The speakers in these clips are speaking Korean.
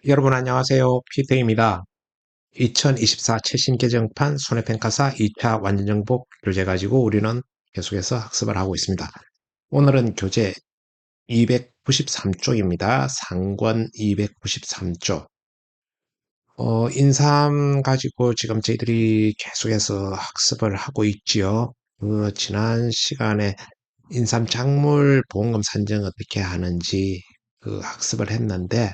여러분 안녕하세요. 피테입니다. 2024 최신 개정판 손해평가사 2차 완전정복 교재 가지고 우리는 계속해서 학습을 하고 있습니다. 오늘은 교재 293쪽입니다. 상권 293쪽. 인삼 가지고 지금 저희들이 계속해서 학습을 하고 있지요. 지난 시간에 인삼 작물 보험금 산정 어떻게 하는지 학습을 했는데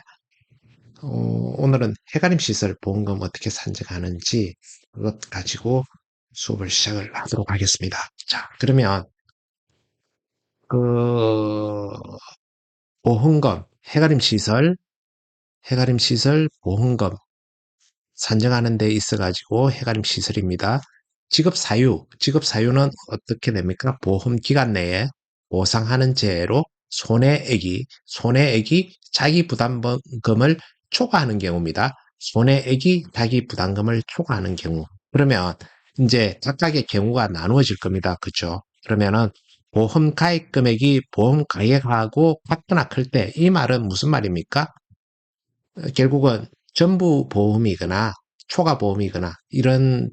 오늘은 해가림 시설 보험금 어떻게 산정하는지 그것 가지고 수업을 시작을 하도록 하겠습니다. 자, 그러면 그 보험금, 해가림 시설 보험금 산정하는 데 있어 가지고 해가림 시설입니다. 지급 사유는 어떻게 됩니까? 보험 기간 내에 보상하는 제로 손해액이 자기 부담금을 초과하는 경우입니다. 손해액이 자기 부담금을 초과하는 경우. 그러면 이제 각각의 경우가 나누어질 겁니다. 그죠? 그러면은 보험 가입 금액이 보험 가액하고 같거나 클 때 이 말은 무슨 말입니까? 결국은 전부 보험이거나 초과 보험이거나 이런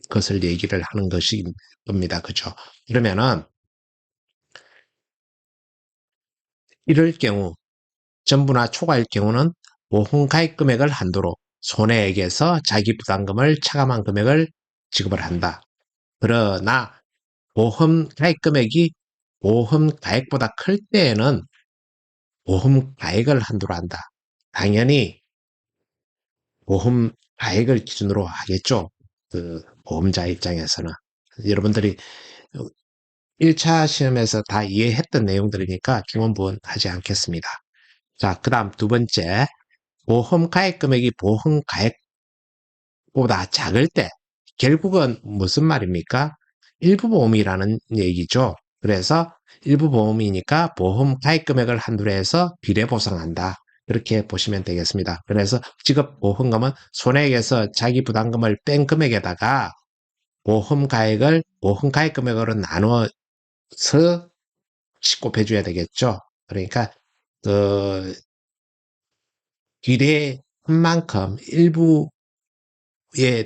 것을 얘기를 하는 것이 겁니다. 그죠? 그러면은 이럴 경우 전부나 초과일 경우는 보험 가입 금액을 한도로 손해액에서 자기 부담금을 차감한 금액을 지급을 한다. 그러나 보험 가입 금액이 보험 가액보다 클 때에는 보험 가액을 한도로 한다. 당연히 보험 가액을 기준으로 하겠죠. 보험자 입장에서는. 여러분들이 1차 시험에서 다 이해했던 내용들이니까 중원부원 하지 않겠습니다. 자, 그 다음 두 번째, 보험 가액 금액이 보험 가액보다 작을 때, 결국은 무슨 말입니까? 일부 보험이라는 얘기죠. 그래서 일부 보험이니까 보험 가입 금액을 한도로 해서 비례 보상한다. 그렇게 보시면 되겠습니다. 그래서 지급 보험금은 손해액에서 자기 부담금을 뺀 금액에다가 보험 가입 금액으로 나누어서 곱해줘야 되겠죠. 그러니까 그 비례한 만큼 일부에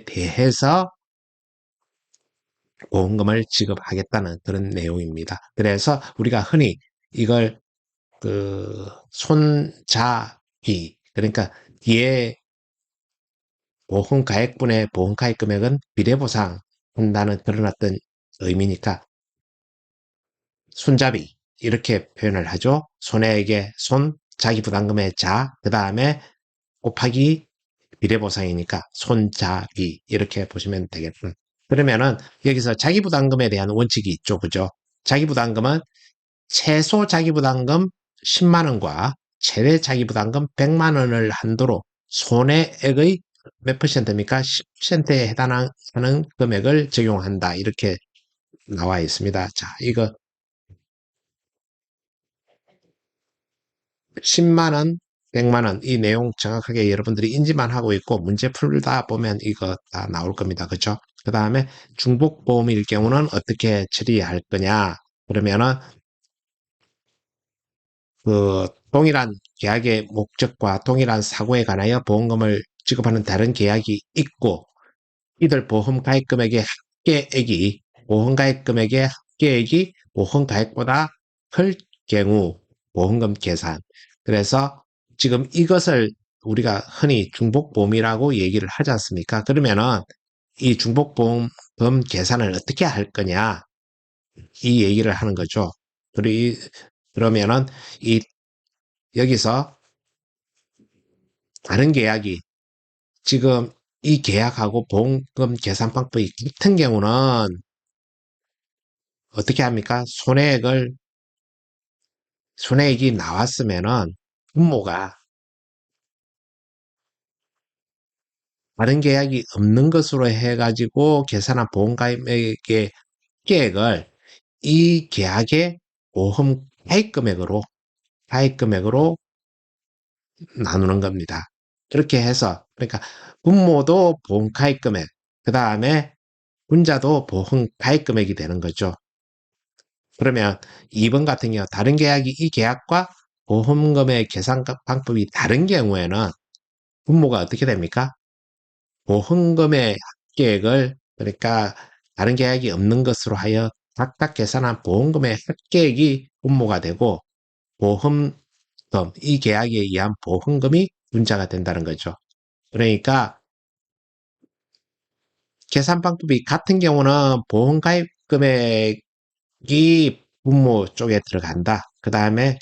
대해서 보험금을 지급하겠다는 그런 내용입니다. 그래서 우리가 흔히 이걸 손자비, 그러니까 뒤에 보험 가액분의 보험 가입 금액은 비례보상 한다는 그런 어떤 의미니까 손자비 이렇게 표현을 하죠. 손해액의 손, 자기 부담금의 자, 그 다음에 곱하기 비례보상이니까 손자비 이렇게 보시면 되겠다. 그러면은 여기서 자기부담금에 대한 원칙이 있죠. 그죠? 자기부담금은 최소 자기부담금 10만 원과 최대 자기부담금 100만 원을 한도로 손해액의 몇 퍼센트입니까? 10%에 해당하는 금액을 적용한다. 이렇게 나와 있습니다. 자, 이거 10만 원, 100만 원, 이 내용 정확하게 여러분들이 인지만 하고 있고 문제 풀다 보면 이거 다 나올 겁니다. 그죠? 그 다음에 중복보험일 경우는 어떻게 처리할 거냐? 그러면은 동일한 계약의 목적과 동일한 사고에 관하여 보험금을 지급하는 다른 계약이 있고 이들 보험 가입 금액의 합계액이 보험 가입 금액의 합계액이 보험 가입보다 클 경우 보험금 계산. 그래서 지금 이것을 우리가 흔히 중복보험이라고 얘기를 하지 않습니까? 그러면은 이 중복보험금 계산을 어떻게 할 거냐? 이 얘기를 하는 거죠. 그러면은 이 여기서 다른 계약이 지금 이 계약하고 보험금 계산 방법이 같은 경우는 어떻게 합니까? 손해액이 나왔으면은 분모가 다른 계약이 없는 것으로 해가지고 계산한 보험가입액의 계획을 이 계약의 보험 가입금액으로 나누는 겁니다. 그렇게 해서 그러니까 분모도 보험 가입금액, 그 다음에 분자도 보험 가입금액이 되는 거죠. 그러면 2번 같은 경우 다른 계약이 이 계약과 보험금의 계산 방법이 다른 경우에는 분모가 어떻게 됩니까? 보험금의 합계액을, 그러니까 다른 계약이 없는 것으로 하여 각각 계산한 보험금의 합계액이 분모가 되고, 보험금, 이 계약에 의한 보험금이 문자가 된다는 거죠. 그러니까 계산 방법이 같은 경우는 보험 가입 금액이 분모 쪽에 들어간다. 그 다음에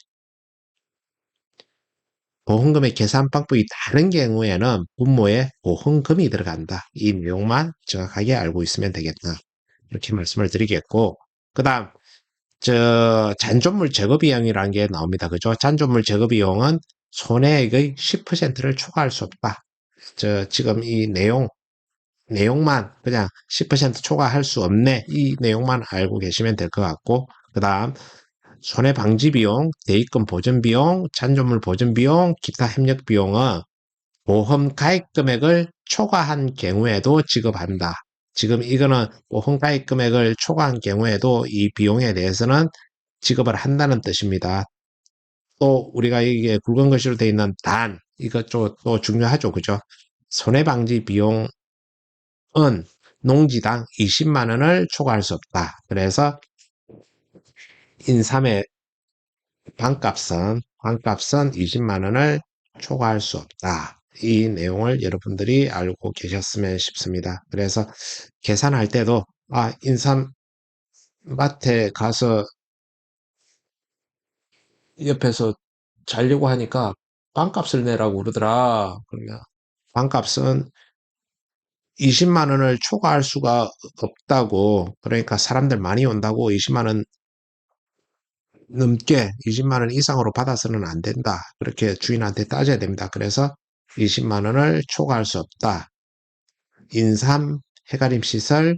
보험금의 계산 방법이 다른 경우에는 분모에 보험금이 들어간다. 이 내용만 정확하게 알고 있으면 되겠다. 이렇게 말씀을 드리겠고, 그 다음, 잔존물 제거 비용이라는 게 나옵니다. 그죠? 잔존물 제거 비용은 손해액의 10%를 초과할 수 없다. 지금 이 내용만 그냥 10% 초과할 수 없네. 이 내용만 알고 계시면 될 것 같고, 그 다음, 손해방지비용, 대입금 보전비용, 잔존물 보전비용, 기타 협력비용은 보험 가입 금액을 초과한 경우에도 지급한다. 지금 이거는 보험 가입 금액을 초과한 경우에도 이 비용에 대해서는 지급을 한다는 뜻입니다. 또 우리가 이게 굵은 글씨로 되어 있는 이것 또 중요하죠. 그죠? 손해방지 비용은 농지당 20만 원을 초과할 수 없다. 그래서 인삼의 반값은 20만 원을 초과할 수 없다. 이 내용을 여러분들이 알고 계셨으면 싶습니다. 그래서 계산할 때도 인삼 밭에 가서 옆에서 자려고 하니까 반값을 내라고 그러더라. 그러면 반값은 20만 원을 초과할 수가 없다고. 그러니까 사람들 많이 온다고 20만 원 넘게 20만 원 이상으로 받아서는 안 된다. 그렇게 주인한테 따져야 됩니다. 그래서 20만 원을 초과할 수 없다. 인삼 해가림 시설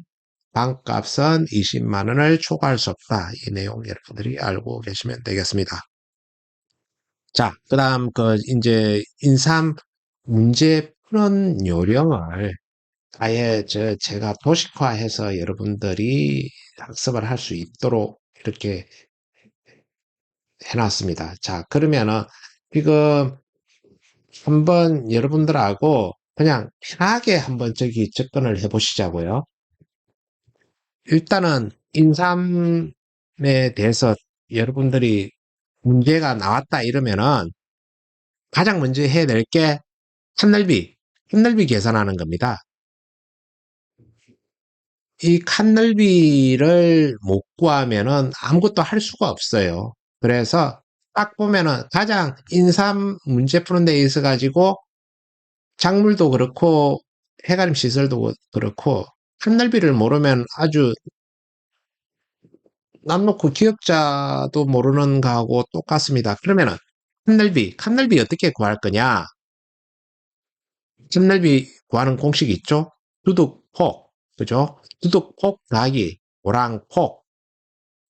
반값은 20만 원을 초과할 수 없다. 이 내용 여러분들이 알고 계시면 되겠습니다. 자, 그다음 이제 인삼 문제 푸는 요령을 아예 제가 도식화해서 여러분들이 학습을 할 수 있도록 이렇게 해놨습니다. 자, 그러면은 지금 한번 여러분들하고 그냥 편하게 한번 접근을 해 보시자고요. 일단은 인삼에 대해서 여러분들이 문제가 나왔다 이러면은 가장 먼저 해야 될 게 칸넓이 계산하는 겁니다. 이 칸넓이를 못 구하면은 아무것도 할 수가 없어요. 그래서 딱 보면은 가장 인삼 문제 푸는 데 있어 가지고 작물도 그렇고 해가림 시설도 그렇고 칸넓이를 모르면 아주 남 놓고 기업자도 모르는 거하고 똑같습니다. 그러면은 칸넓이 어떻게 구할 거냐? 칸넓이 구하는 공식 있죠? 두둑폭, 그죠? 두둑폭 더하기 고랑폭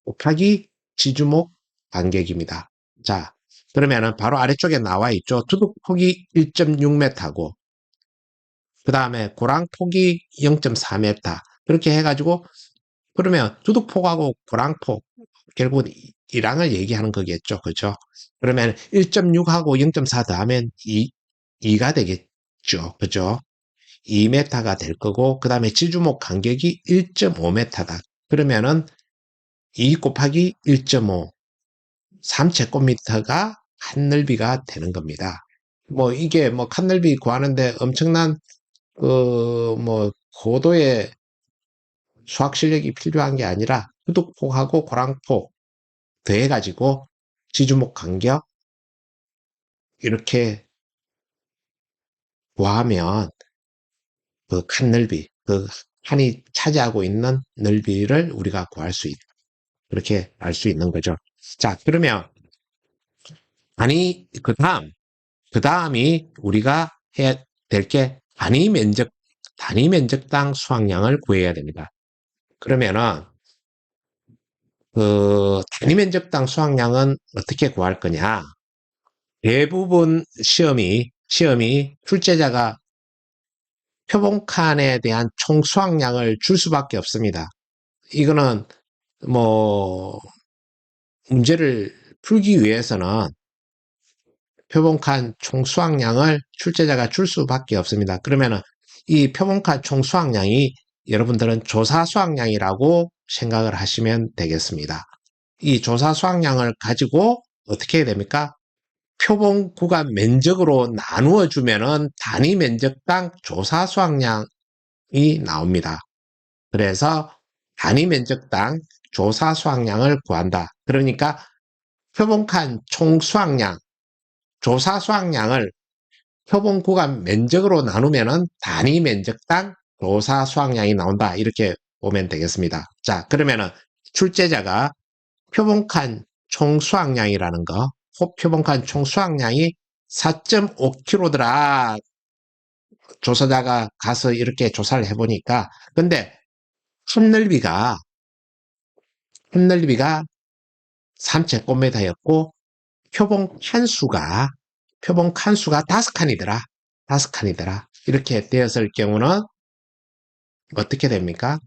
곱하기 지주목 간격입니다. 자, 그러면은 바로 아래쪽에 나와 있죠? 두둑폭이 1.6m고 그 다음에 고랑폭이 0.4m. 그렇게 해가지고 그러면 두둑폭하고 고랑폭 결국은 이랑을 얘기하는 거겠죠. 그죠? 그러면 1.6하고 0.4 더하면 2가 되겠죠. 그죠? 2m가 될 거고 그 다음에 지주목 간격이 1.5m다. 그러면은 2 곱하기 1.5 3제곱미터가 칸넓이가 되는 겁니다. 뭐 이게 뭐 칸넓이 구하는데 엄청난 고도의 수학 실력이 필요한 게 아니라 두둑폭하고 고랑폭 더해가지고 지주목 간격 이렇게 구하면 그 칸넓이, 그 칸이 차지하고 있는 넓이를 우리가 구할 수 있다. 그렇게 알 수 있는 거죠. 자, 그러면 그 다음이 우리가 해야 될 게 단위 면적당 수확량을 구해야 됩니다. 그러면은 단위 면적당 수확량은 어떻게 구할 거냐? 대부분 시험이 출제자가 표본칸에 대한 총 수확량을 줄 수밖에 없습니다. 이거는 뭐 문제를 풀기 위해서는 표본칸 총 수확량을 출제자가 줄 수밖에 없습니다. 그러면은 이 표본칸 총 수확량이 여러분들은 조사 수확량이라고 생각을 하시면 되겠습니다. 이 조사 수확량을 가지고 어떻게 해야 됩니까? 표본 구간 면적으로 나누어 주면은 단위 면적당 조사 수확량이 나옵니다. 그래서 단위 면적당 조사 수확량을 구한다. 그러니까 표본칸 총 수확량, 조사 수확량을 표본 구간 면적으로 나누면은 단위 면적당 조사 수확량이 나온다. 이렇게 보면 되겠습니다. 자, 그러면은 출제자가 표본칸 총 수확량이라는 거, 표본칸 총 수확량이 4.5kg더라. 조사자가 가서 이렇게 조사를 해보니까, 근데 컵넓이가 3제곱미터였고, 표본 칸수가 5칸이더라. 5칸이더라. 이렇게 되었을 경우는 어떻게 됩니까?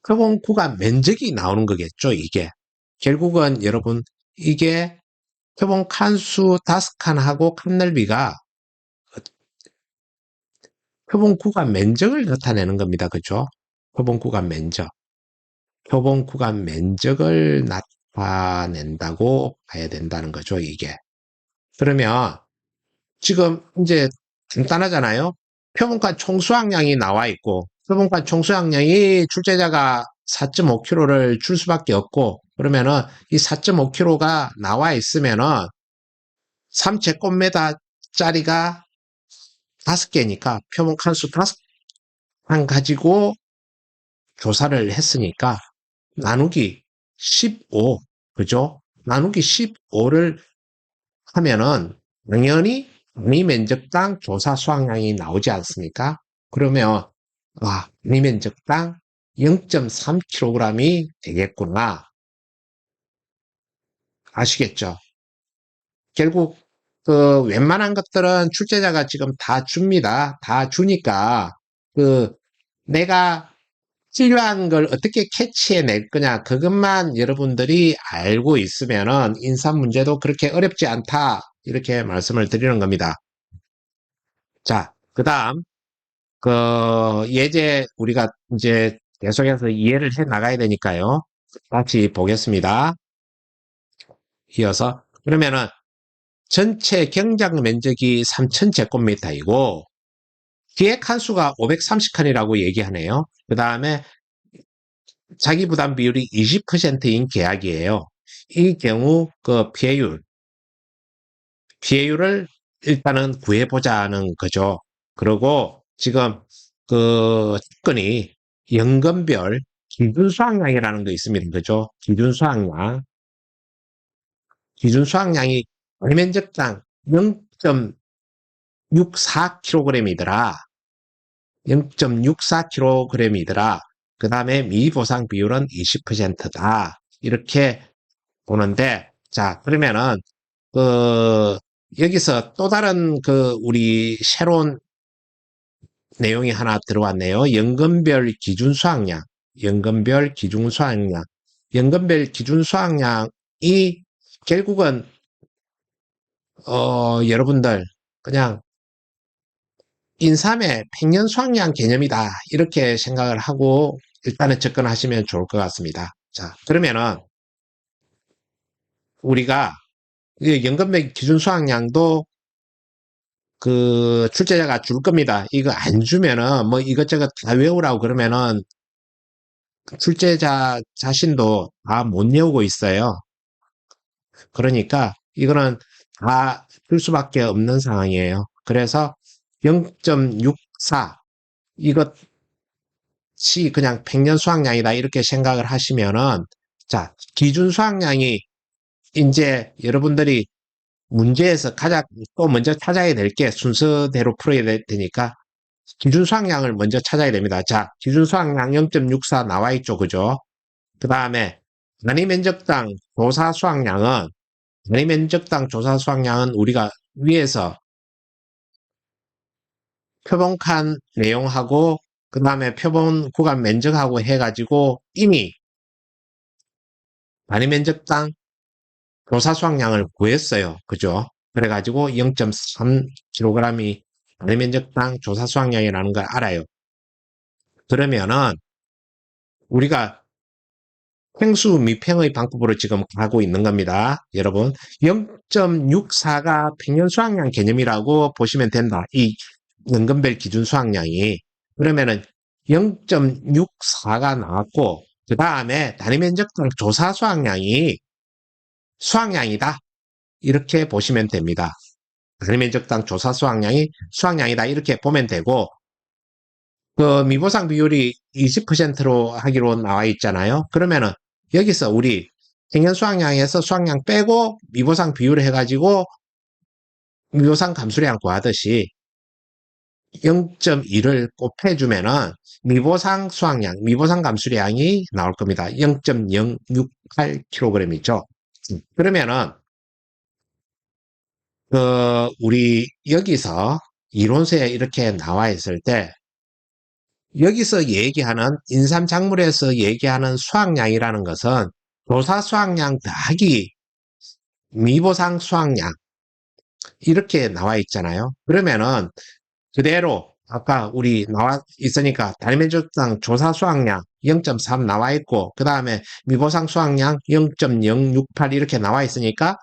표본 구간 면적이 나오는 거겠죠, 이게. 결국은 여러분, 이게 표본 칸수 5칸하고 칸넓이가 표본 구간 면적을 나타내는 겁니다. 그죠? 표본 구간 면적. 표본 구간 면적을 나타낸다고 봐야 된다는 거죠, 이게. 그러면 지금 이제 간단하잖아요. 표본간 총수확량이 나와 있고, 표본간 총수확량이 출제자가 4.5kg를 줄 수밖에 없고, 그러면은 이 4.5kg가 나와 있으면은 3제곱미터짜리가 5개니까 표본 칸수 5칸 가지고 조사를 했으니까 나누기 15, 그죠? 나누기 15를 하면은 당연히 단위 면적당 조사 수확량이 나오지 않습니까? 그러면 단위 면적당 0.3kg이 되겠구나. 아시겠죠? 결국 그 웬만한 것들은 출제자가 지금 다 줍니다. 다 주니까 그 내가 필요한 걸 어떻게 캐치해낼 거냐 그것만 여러분들이 알고 있으면은 인산 문제도 그렇게 어렵지 않다 이렇게 말씀을 드리는 겁니다. 자, 그 다음 예제 우리가 이제 계속해서 이해를 해 나가야 되니까요. 다시 보겠습니다. 이어서 그러면은 전체 경작 면적이 3000제곱미터이고 기획 칸수가 530칸이라고 얘기하네요. 그 다음에 자기 부담 비율이 20%인 계약이에요. 이 경우 그 피해율을 일단은 구해보자는 거죠. 그리고 지금 그 조건이 연금별 기준 수확량이라는 거 있습니다. 그죠? 기준 수확량이 면적당 0.64kg이더라. 0.64kg이더라. 그 다음에 미보상 비율은 20%다. 이렇게 보는데, 자, 그러면은, 여기서 또 다른 우리 새로운 내용이 하나 들어왔네요. 연금별 기준 수확량. 연금별 기준 수확량. 연금별 기준 수확량이 결국은, 여러분들, 그냥 인삼의 평년 수확량 개념이다. 이렇게 생각을 하고 일단은 접근하시면 좋을 것 같습니다. 자, 그러면은 우리가 연금별 기준 수확량도 출제자가 줄 겁니다. 이거 안 주면은 뭐 이것저것 다 외우라고 그러면은 출제자 자신도 다 못 외우고 있어요. 그러니까 이거는 다 줄 수밖에 없는 상황이에요. 그래서 0.64 이것이 그냥 평년 수확량이다 이렇게 생각을 하시면은 자 기준 수확량이 이제 여러분들이 문제에서 가장 또 먼저 찾아야 될 게 순서대로 풀어야 될 테니까 기준 수확량을 먼저 찾아야 됩니다. 자, 기준 수확량 0.64 나와 있죠. 그죠? 그 다음에 단위 면적당 조사 수확량은 우리가 위에서 표본칸 내용하고 그 다음에 표본 구간 면적하고 해가지고 이미 단위 면적당 조사 수확량을 구했어요. 그죠? 그래가지고 0.3kg이 단위면적당 조사 수확량이라는 걸 알아요. 그러면은 우리가 횡수 미평의 방법으로 지금 가고 있는 겁니다. 여러분 0.64가 평년 수확량 개념이라고 보시면 된다. 이 연금별 기준 수확량이. 그러면은 0.64가 나왔고 그 다음에 단위면적당 조사 수확량이 수확량이다. 이렇게 보시면 됩니다. 단위면적당 조사 수확량이다. 이렇게 보면 되고 그 미보상 비율이 20%로 하기로 나와 있잖아요. 그러면은 여기서 우리 생년 수확량에서 수확량 빼고 미보상 비율을 해가지고 미보상 감수량 구하듯이 0.2를 곱해주면은 미보상 수확량, 미보상 감수량이 나올 겁니다. 0.068kg이죠. 그러면은 우리 여기서 이론서에 이렇게 나와 있을 때 여기서 얘기하는 인삼작물에서 얘기하는 수확량이라는 것은 조사 수확량 더하기 미보상 수확량 이렇게 나와 있잖아요. 그러면은 그대로 아까 우리 나와 있으니까 단위면적당 조사 수확량 0.3 나와 있고 그 다음에 미보상 수확량 0.068 이렇게 나와 있으니까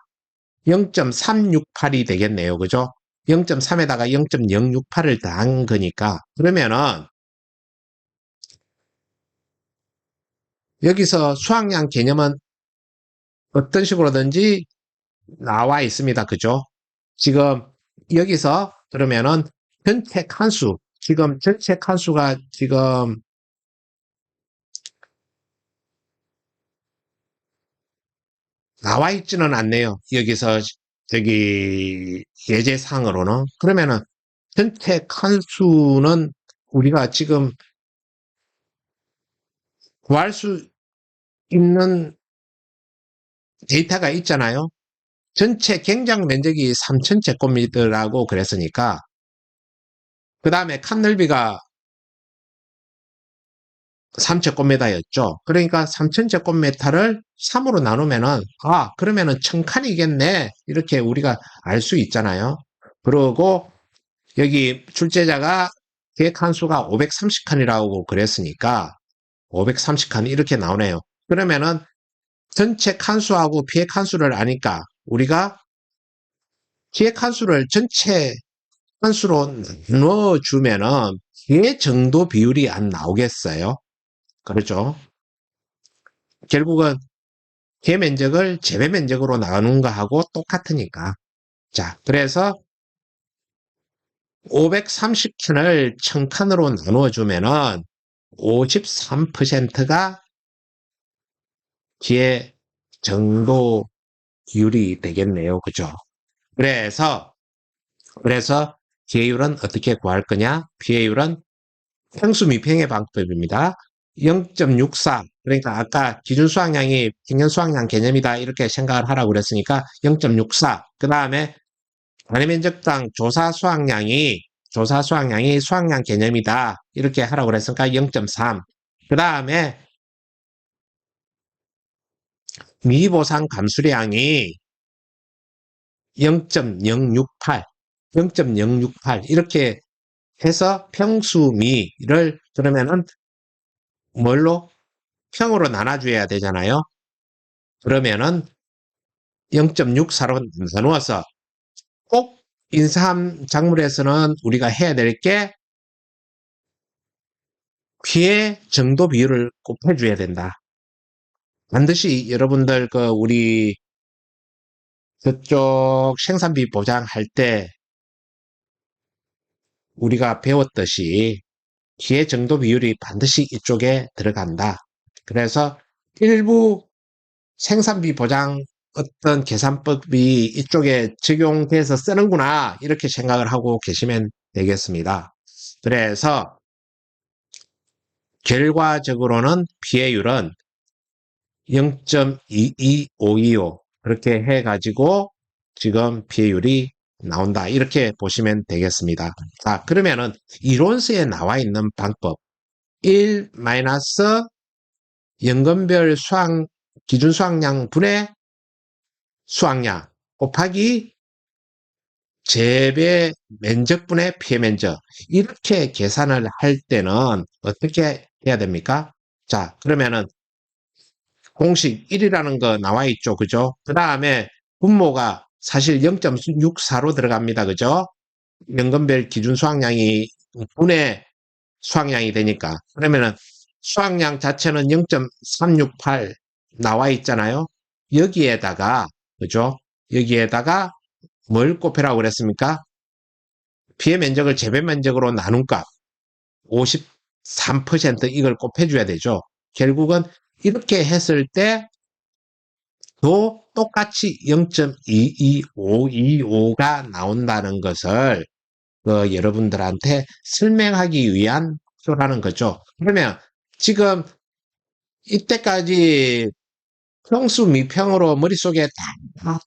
0.368이 되겠네요. 그죠? 0.3에다가 0.068을 더한 거니까 그러면은 여기서 수확량 개념은 어떤 식으로든지 나와 있습니다. 그죠? 지금 여기서 그러면은 전체 칸수 지금 전체 칸수가 지금 나와 있지는 않네요. 여기서 저기 예제상으로는 그러면은 전체 칸수는 우리가 지금 구할 수 있는 데이터가 있잖아요. 전체 경장 면적이 3,000제곱미터라고 그랬으니까 그 다음에 칸 넓이가 3제곱미터였죠. 그러니까 3,000제곱미터를 3으로 나누면은 그러면은 1,000칸이겠네. 이렇게 우리가 알 수 있잖아요. 그리고 여기 출제자가 계획 칸수가 530칸이라고 그랬으니까 530칸 이렇게 나오네요. 그러면은 전체 칸수하고 피해 칸수를 아니까 우리가 피해 칸수를 전체 칸수로 넣어주면은 피해 정도 비율이 안 나오겠어요. 그렇죠? 결국은 개 면적을 재배 면적으로 나누는 거하고 똑같으니까. 자, 그래서 530칸을 1000칸으로 나누어 주면은 53%가 기회 정도 비율이 되겠네요. 그죠? 그래서 기회율은 어떻게 구할 거냐? 기회율은 평수 미평의 방법입니다. 0.64 그러니까 아까 기준 수확량이 평년 수확량 개념이다 이렇게 생각을 하라고 그랬으니까 0.64 그 다음에 단위면적당 조사 수확량이 수확량 개념이다 이렇게 하라고 그랬으니까 0.3 그 다음에 미보상 감수량이 0.068 이렇게 해서 평수미를 그러면은 뭘로 평으로 나눠줘야 되잖아요. 그러면은 0.64로 나누어서 꼭 인삼 작물에서는 우리가 해야 될 게 피해 정도 비율을 꼭 해줘야 된다. 반드시 여러분들 우리 저쪽 생산비 보장할 때 우리가 배웠듯이 피해 정도 비율이 반드시 이쪽에 들어간다. 그래서 일부 생산비 보장 어떤 계산법이 이쪽에 적용돼서 쓰는구나 이렇게 생각을 하고 계시면 되겠습니다. 그래서 결과적으로는 피해율은 0.22525 그렇게 해가지고 지금 피해율이 나온다 이렇게 보시면 되겠습니다. 자 그러면은 이론서에 나와 있는 방법 1 마이너스 연금별 기준 수확량 분의 수확량 곱하기 재배 면적분의 피해 면적. 이렇게 계산을 할 때는 어떻게 해야 됩니까? 자, 그러면은 공식 1이라는 거 나와 있죠. 그죠? 그 다음에 분모가 사실 0.64로 들어갑니다. 그죠? 연금별 기준 수확량이 분의 수확량이 되니까. 그러면은 수확량 자체는 0.368 나와 있잖아요. 여기에다가, 그죠? 여기에다가 뭘 곱해라고 그랬습니까? 피해 면적을 재배 면적으로 나눈 값 53% 이걸 곱해줘야 되죠. 결국은 이렇게 했을 때 도 똑같이 0.22525가 나온다는 것을 여러분들한테 설명하기 위한 표라는 거죠. 그러면 지금 이때까지 평수 미평으로 머릿속에 다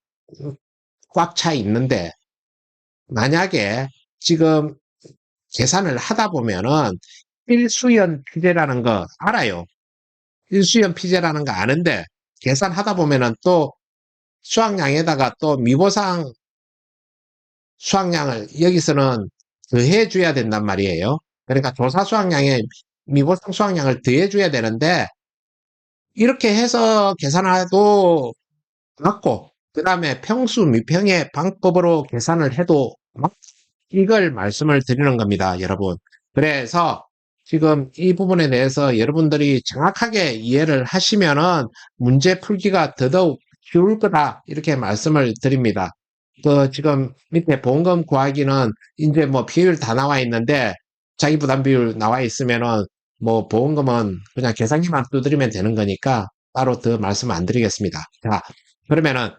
꽉 차 있는데 만약에 지금 계산을 하다 보면은 일수연 피제라는 거 알아요. 일수연 피제라는 거 아는데 계산하다 보면은 또 수확량에다가 또 미보상 수확량을 여기서는 더해 줘야 된단 말이에요. 그러니까 조사 수확량에 미보상 수확량을 더해 줘야 되는데 이렇게 해서 계산해도 맞고 그 다음에 평수 미평의 방법으로 계산을 해도 이걸 말씀을 드리는 겁니다, 여러분. 그래서 지금 이 부분에 대해서 여러분들이 정확하게 이해를 하시면은 문제 풀기가 더더욱 쉬울 거다, 이렇게 말씀을 드립니다. 지금 밑에 보험금 구하기는 이제 뭐 비율 다 나와 있는데 자기 부담 비율 나와 있으면은 뭐 보험금은 그냥 계산기만 두드리면 되는 거니까 따로 더 말씀 안 드리겠습니다. 자, 그러면은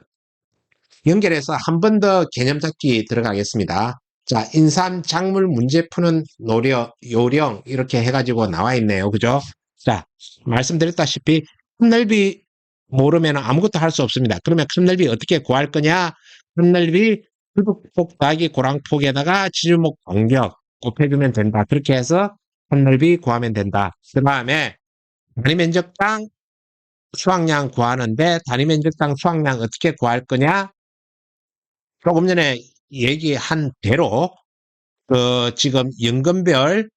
연결해서 한 번 더 개념 잡기 들어가겠습니다. 자, 인삼 작물 문제 푸는 요령 이렇게 해가지고 나와 있네요. 그죠? 자, 말씀드렸다시피 큰 넓이 모르면 아무것도 할 수 없습니다. 그러면 큰 넓이 어떻게 구할 거냐? 큰 넓이 풀폭 더하기 고랑폭에다가 지주목 간격 곱해주면 된다. 그렇게 해서 큰 넓이 구하면 된다. 그 다음에 단위 면적당 수확량 구하는데 단위 면적당 수확량 어떻게 구할 거냐? 조금 전에 얘기한 대로 지금 연금별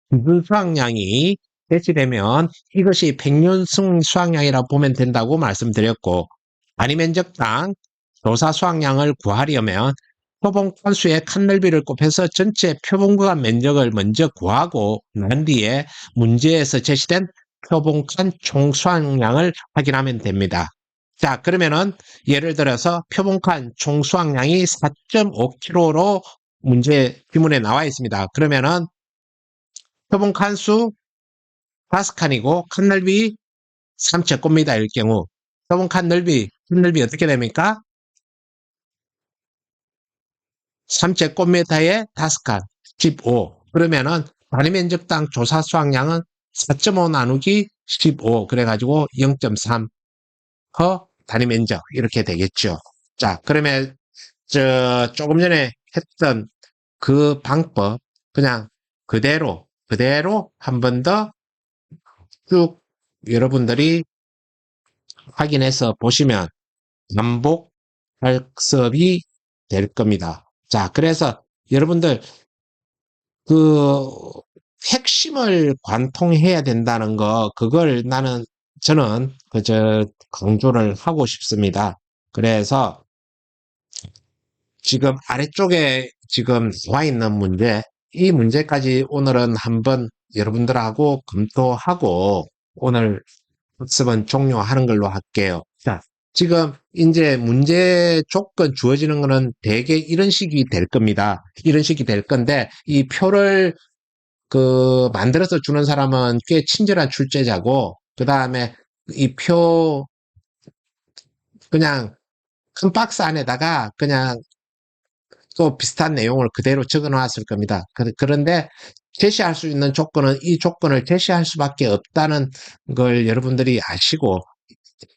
기준 수확량이 대시되면 이것이 백년승 수확량이라고 보면 된다고 말씀드렸고, 단위 면적당 조사 수확량을 구하려면 표본 칸수의 칸넓이를 곱해서 전체 표본 구간 면적을 먼저 구하고 난 뒤에 문제에서 제시된 표본 칸 총 수확량을 확인하면 됩니다. 자, 그러면은 예를 들어서 표본 칸 총 수확량이 4.5kg로 문제 지문에 나와 있습니다. 그러면은 표본 칸수 5칸이고 칸 넓이 3제곱미터일 경우 표본 칸 넓이 어떻게 됩니까? 3제곱미터에 5칸 15. 그러면은 단위 면적당 조사 수확량은 4.5 나누기 15 그래가지고 0.3 퍼 단위 면적 이렇게 되겠죠. 자, 그러면 조금 전에 했던 그 방법 그냥 그대로 한 번 더 쭉 여러분들이 확인해서 보시면 반복 학습이 될 겁니다. 자, 그래서 여러분들 그 핵심을 관통해야 된다는 거, 그걸 저는 그저 강조를 하고 싶습니다. 그래서 지금 아래쪽에 지금 나와 있는 문제, 이 문제까지 오늘은 한번 여러분들하고 검토하고 오늘 학습은 종료하는 걸로 할게요. 자, 지금 이제 문제 조건 주어지는 거는 대개 이런 식이 될 겁니다. 이런 식이 될 건데 이 표를 만들어서 주는 사람은 꽤 친절한 출제자고 그 다음에 이 표 그냥 큰 박스 안에다가 그냥 또 비슷한 내용을 그대로 적어 놨을 겁니다. 그런데 제시할 수 있는 조건은 이 조건을 제시할 수밖에 없다는 걸 여러분들이 아시고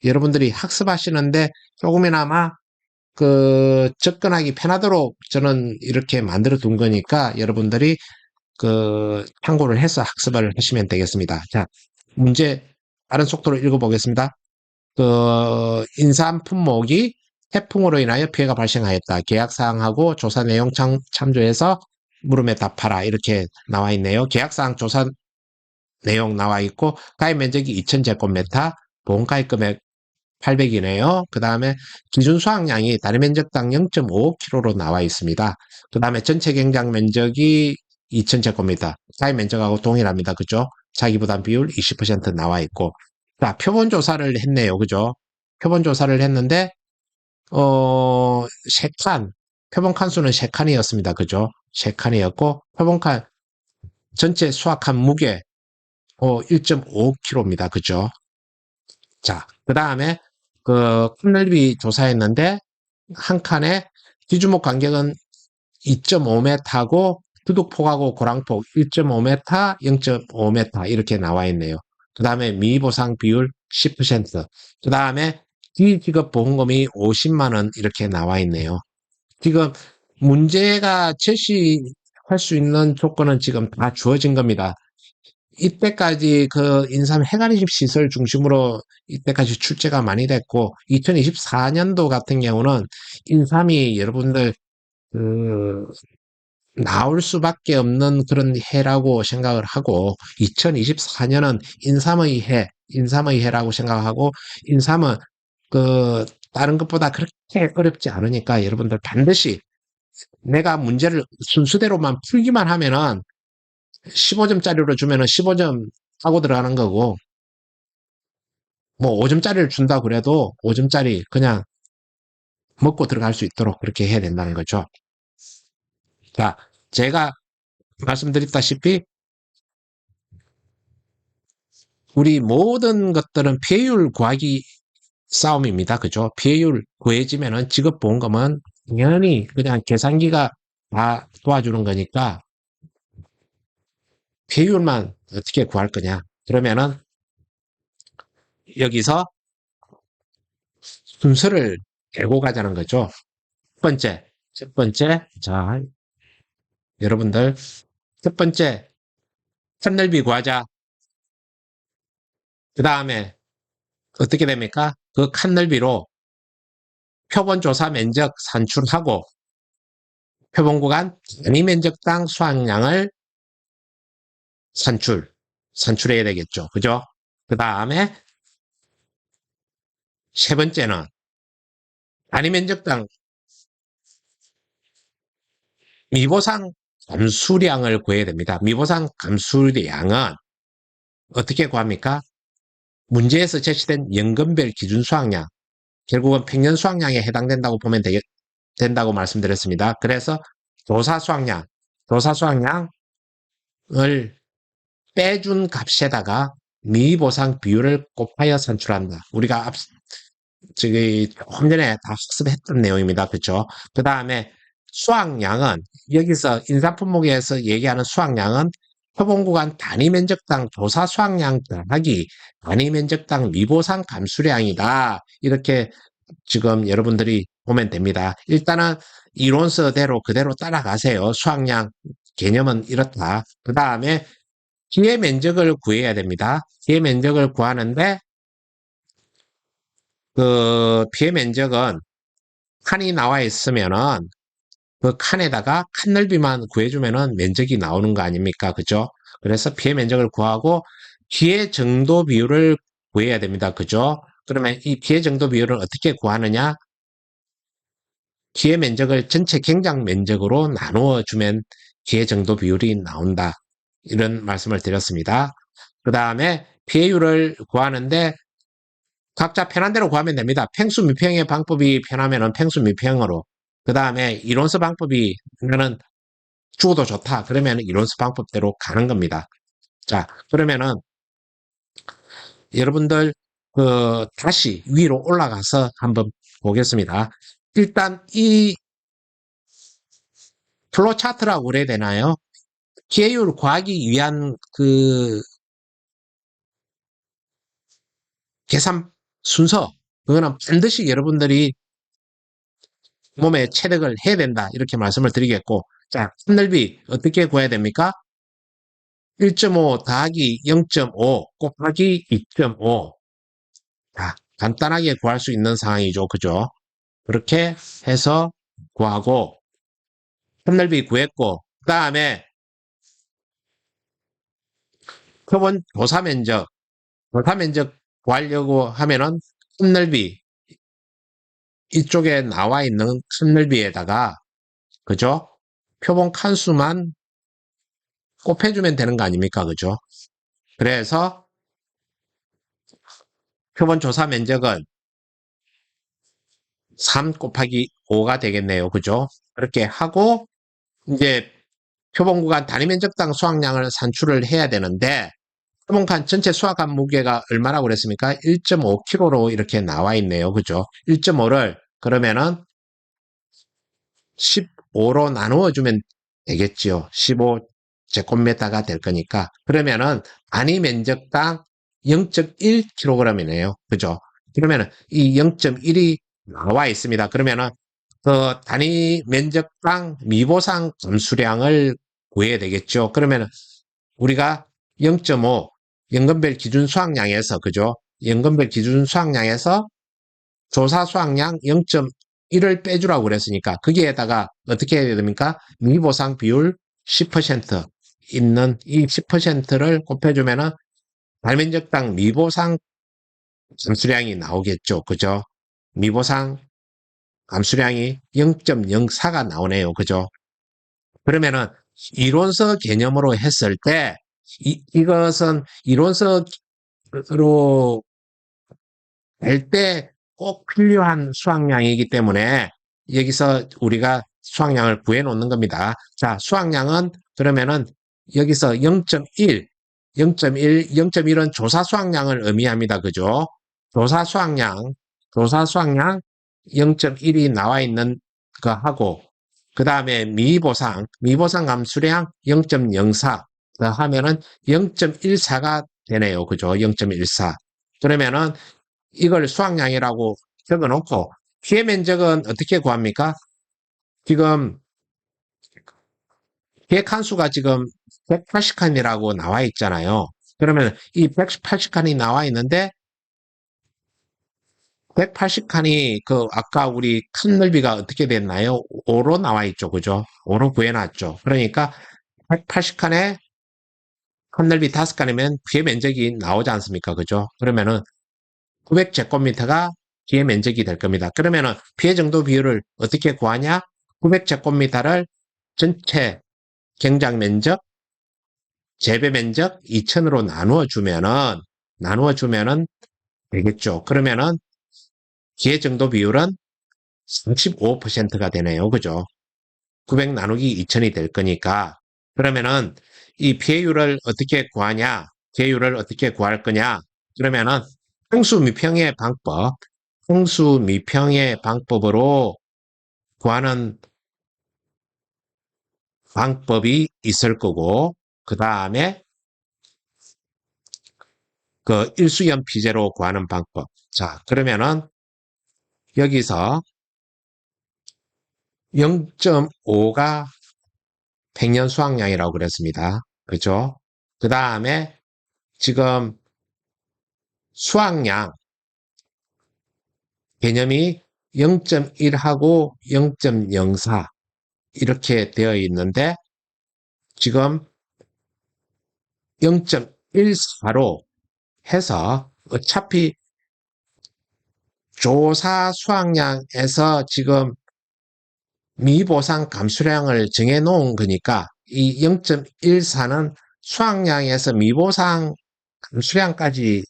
여러분들이 학습하시는데 조금이나마 접근하기 편하도록 저는 이렇게 만들어 둔 거니까 여러분들이 참고를 해서 학습을 하시면 되겠습니다. 자, 문제 다른 속도로 읽어보겠습니다. 인삼 품목이 태풍으로 인하여 피해가 발생하였다. 계약사항하고 조사 내용 참조해서 물음에 답하라. 이렇게 나와 있네요. 계약사항 조사 내용 나와 있고 가입 면적이 2000제곱미터, 보험 가입 금액 800이네요. 그 다음에 기준 수확량이 단위 면적당 0.5kg로 나와 있습니다. 그 다음에 전체 경작 면적이 2000제곱미터, 가입 면적하고 동일합니다. 그죠? 자기 부담 비율 20% 나와 있고. 자, 표본 조사를 했네요. 그죠? 표본 조사를 했는데, 3칸, 표본 칸수는 3칸이었습니다. 그죠? 3칸이었고, 표본 칸, 전체 수확한 무게, 1.5kg입니다. 그죠? 자, 그 다음에 칸넓이 조사했는데 한 칸에 뒤주목 간격은 2.5m고 두둑폭하고 고랑폭 1.5m, 0.5m 이렇게 나와 있네요. 그 다음에 미보상 비율 10%. 그 다음에 뒤지급 보험금이 50만 원 이렇게 나와 있네요. 지금 문제가 제시할 수 있는 조건은 지금 다 주어진 겁니다. 이때까지 인삼 해가리집 시설 중심으로 이때까지 출제가 많이 됐고, 2024년도 같은 경우는 인삼이 여러분들, 그, 나올 수밖에 없는 그런 해라고 생각을 하고, 2024년은 인삼의 해라고 생각하고, 인삼은 다른 것보다 그렇게 어렵지 않으니까 여러분들 반드시 내가 문제를 순수대로만 풀기만 하면은 15점짜리로 주면은 15점 하고 들어가는 거고, 뭐 5점짜리를 준다 그래도 5점짜리 그냥 먹고 들어갈 수 있도록 그렇게 해야 된다는 거죠. 자, 제가 말씀드렸다시피 우리 모든 것들은 피해율 구하기 싸움입니다. 그죠? 피해율 구해지면은 직업보험금은 당연히 그냥 계산기가 다 도와주는 거니까 피해율만 어떻게 구할 거냐. 그러면은 여기서 순서를 깨고 가자는 거죠. 첫 번째, 자, 여러분들, 첫 번째, 칸넓이 구하자. 그 다음에 어떻게 됩니까? 그 칸넓이로 표본조사 면적 산출하고 표본구간 단위 면적당 수확량을 산출해야 되겠죠. 그죠? 그 다음에 세 번째는 단위 면적당 미보상 감수량을 구해야 됩니다. 미보상 감수량은 어떻게 구합니까? 문제에서 제시된 연금별 기준 수확량, 결국은 평년 수확량에 해당된다고 보면 된다고 말씀드렸습니다. 그래서 조사 수확량을 빼준 값에다가 미보상 비율을 곱하여 산출한다. 우리가 조금 전에 다 학습했던 내용입니다. 그렇죠? 그 다음에 수확량은 여기서 인사품목에서 얘기하는 수확량은 표본구간 단위 면적당 조사 수확량 더하기 단위 면적당 미보상 감수량이다. 이렇게 지금 여러분들이 보면 됩니다. 일단은 이론서대로 그대로 따라가세요. 수확량 개념은 이렇다. 그 다음에 기회 면적을 구해야 됩니다. 기회 면적을 구하는데 피해 면적은 칸이 나와 있으면은 그 칸에다가 칸 넓이만 구해주면은 면적이 나오는 거 아닙니까? 그죠? 그래서 피해 면적을 구하고 피해 정도 비율을 구해야 됩니다. 그죠? 그러면 이 피해 정도 비율을 어떻게 구하느냐? 피해 면적을 전체 경작 면적으로 나누어 주면 피해 정도 비율이 나온다. 이런 말씀을 드렸습니다. 그 다음에 피해율을 구하는데 각자 편한 대로 구하면 됩니다. 팽수 미평의 방법이 편하면은 팽수 미평으로. 그 다음에 이론서 방법이 나는 죽어도 좋다. 그러면 이론서 방법대로 가는 겁니다. 자, 그러면은 여러분들 다시 위로 올라가서 한번 보겠습니다. 일단 이 플로 차트라고 그래야 되나요? 피해율 구하기 위한 계산 순서, 그거는 반드시 여러분들이 몸에 체득을 해야 된다. 이렇게 말씀을 드리겠고, 자, 칸넓이 어떻게 구해야 됩니까? 1.5 더하기 0.5 곱하기 2.5. 자, 간단하게 구할 수 있는 상황이죠. 그죠? 그렇게 해서 구하고, 컵넓이 구했고, 그 다음에 표본 조사 면적 구하려고 하면은 컵넓이, 이쪽에 나와 있는 컵넓이에다가, 그죠? 표본 칸수만 곱해주면 되는 거 아닙니까? 그죠? 그래서 표본 조사 면적은 3 곱하기 5가 되겠네요. 그죠? 그렇게 하고, 이제 표본 구간 단위 면적당 수확량을 산출을 해야 되는데, 표본 칸 전체 수확한 무게가 얼마라고 그랬습니까? 1.5kg로 이렇게 나와 있네요. 그죠? 1.5를 그러면은 15로 나누어 주면 되겠지요. 15제곱미터가 될 거니까. 그러면은 단위 면적당 0.1kg이네요. 그죠? 그러면은 이 0.1이 나와 있습니다. 그러면은 그 단위 면적당 미보상 검수량을 구해야 되겠죠. 그러면은 우리가 0.5 연금별 기준 수확량에서, 그죠? 연금별 기준 수확량에서 조사 수확량 0.1을 빼주라고 그랬으니까 거기에다가 어떻게 해야 됩니까? 미보상 비율 10% 있는 이 10%를 곱해주면은 발면적당 미보상 감수량이 나오겠죠. 그죠? 미보상 감수량이 0.04가 나오네요. 그죠? 그러면은 이론서 개념으로 했을 때 이것은 이론서로 될 때 꼭 필요한 수확량이기 때문에 여기서 우리가 수확량을 구해 놓는 겁니다. 자, 수확량은 그러면은 여기서 0.1, 0.1은 조사 수확량을 의미합니다. 그죠? 조사 수확량, 조사 수확량 0.1이 나와 있는 거 하고, 그 다음에 미보상 감수량 0.04 하면은 0.14가 되네요. 그죠? 0.14. 그러면은 이걸 수확량이라고 적어 놓고, 피해 면적은 어떻게 구합니까? 지금 피해 칸수가 지금 180칸이라고 나와 있잖아요. 그러면 이 180칸이 나와 있는데 180칸이 그 아까 우리 칸 넓이가 어떻게 됐나요? 5로 나와 있죠. 그죠? 5로 구해놨죠. 그러니까 180칸에 칸 넓이 5칸이면 피해 면적이 나오지 않습니까? 그죠? 그러면은 900제곱미터가 피해 면적이 될 겁니다. 그러면은 피해 정도 비율을 어떻게 구하냐? 900제곱미터를 전체 경작 면적, 재배 면적 2000으로 나누어 주면은 되겠죠. 그러면은 피해 정도 비율은 35%가 되네요. 그죠? 900 나누기 2000이 될 거니까. 그러면은 이 피해율을 어떻게 구하냐? 피해율을 어떻게 구할 거냐? 그러면은 평수 미평의 방법, 평수 미평의 방법으로 구하는 방법이 있을 거고, 그 다음에 그 일수연 피제로 구하는 방법. 자, 그러면은 여기서 0.5가 백년 수확량이라고 그랬습니다. 그죠? 그 다음에 지금 수확량 개념이 0.1하고 0.04 이렇게 되어 있는데 지금 0.14로 해서 어차피 조사 수확량에서 지금 미보상 감수량을 정해 놓은 거니까 이 0.14는 수확량에서 미보상 감수량까지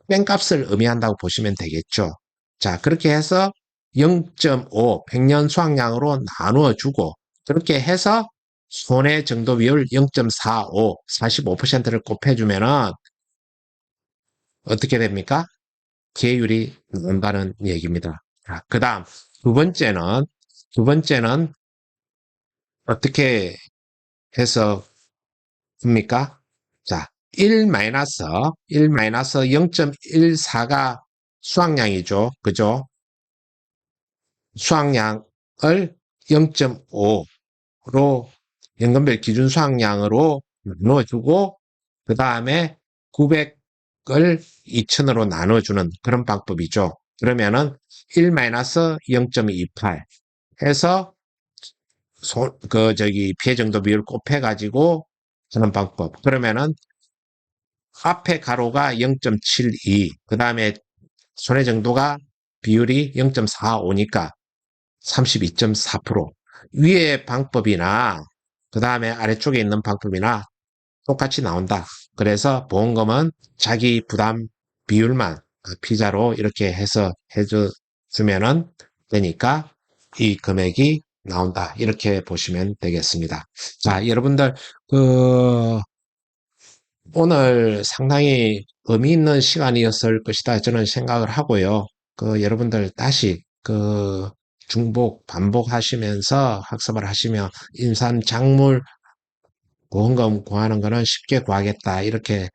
뺀값을 의미한다고 보시면 되겠죠. 자, 그렇게 해서 0.5 백년 수확량으로 나누어 주고 그렇게 해서 손해 정도 비율 0.45 45%를 곱해주면은 어떻게 됩니까? 계율이 나온다는 얘기입니다. 자, 그 다음 두 번째는 어떻게 해서 습니까? 자, 1-0.14가 수확량이죠. 그죠? 수확량을 0.5로 연금별 기준 수확량으로 나눠주고 그 다음에 900을 2000으로 나눠주는 그런 방법이죠. 그러면은 1-0.28 해서 피해 정도 비율 곱해가지고 하는 방법. 그러면은 앞에 가로가 0.72, 그 다음에 손해 정도가 비율이 0.45니까 32.4%. 위에 방법이나 그 다음에 아래쪽에 있는 방법이나 똑같이 나온다. 그래서 보험금은 자기 부담 비율만 피자로 이렇게 해서 해주면은 되니까 이 금액이 나온다. 이렇게 보시면 되겠습니다. 자, 여러분들, 그, 오늘 상당히 의미 있는 시간이었을 것이다. 저는 생각을 하고요. 여러분들 다시 중복, 반복하시면서 학습을 하시면 인산 작물 보험금 구하는 거는 쉽게 구하겠다. 이렇게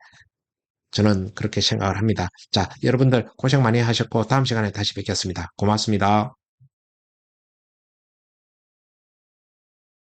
저는 그렇게 생각을 합니다. 자, 여러분들 고생 많이 하셨고 다음 시간에 다시 뵙겠습니다. 고맙습니다.